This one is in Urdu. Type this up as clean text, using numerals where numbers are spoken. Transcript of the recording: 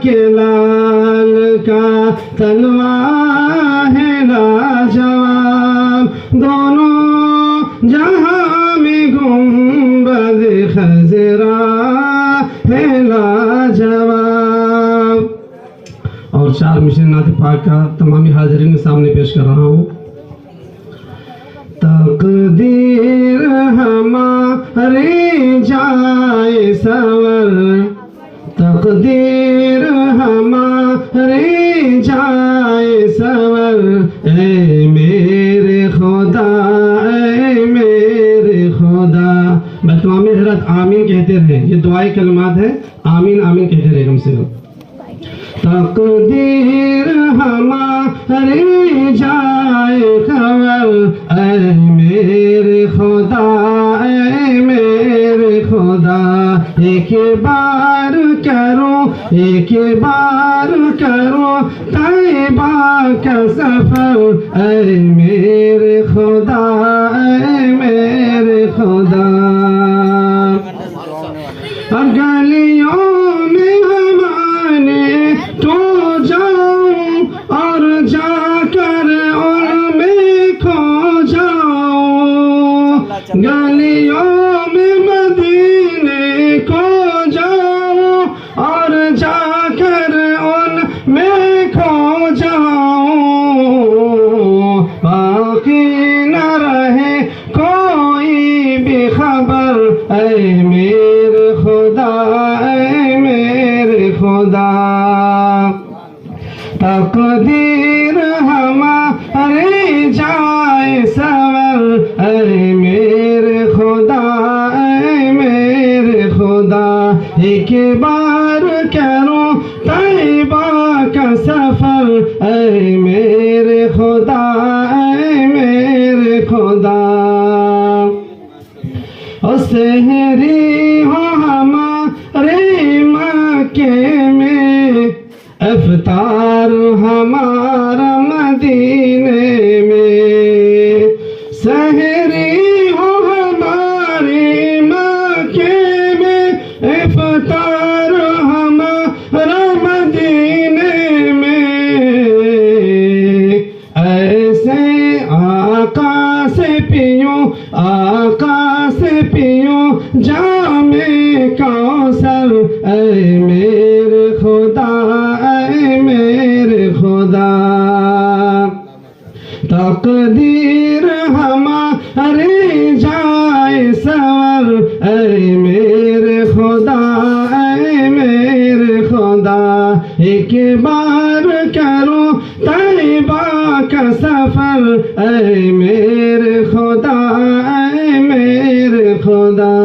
کے لال کا تلوہ ہے لاجواب دونوں جہاں میں گنبد خضرا ہے لاجواب. اور 4 مشن نعت پاک کا تمامی حاضرین کے سامنے پیش کر رہا ہوں. تقدیر ہماری جائے سور تقدیر ہماری جائے سور اے میرے خدا اے میرے خدا. تمام حضرات آمین کہتے رہے. یہ دعائی کلمات ہے. آمین آمین کہتے رہے کم سے کم. تقدیر ہماری جائے خبر اے میرے خدا اے میرے خدا. ایک بار کرو طیبہ کا سفر اے میرے خدا اے میرے خدا. اور گلیوں میں ہمارے تو جاؤں اور جا کر ان میں کھو جاؤں. گلیوں میں مدینے کو جاؤں اور جا کر ان میں کھو جاؤں. باقی نہ رہے کوئی بھی خبر اے میرے خدا اے میرے خدا. تقدیر ہماری جائے سور اے میرے خدا اے میرے خدا. ایک بار کرو طیبہ کا سفر اے میرے خدا اے میرے خدا. اور سحری ہو ہمارے مکے میں افطار ہمارا مدینے میں. سحری ہو ہمارے مکے میں افطار ہمارا مدینے میں. ایسے آقا سے پیو جام کوثر اے میرے خدا اے میرے خدا. تقدیر ہماری جائے سور اے میرے خدا اے میرے خدا. ایک بار کرو طیبہ کا سفر اے میرے خدا اے میرے خدا.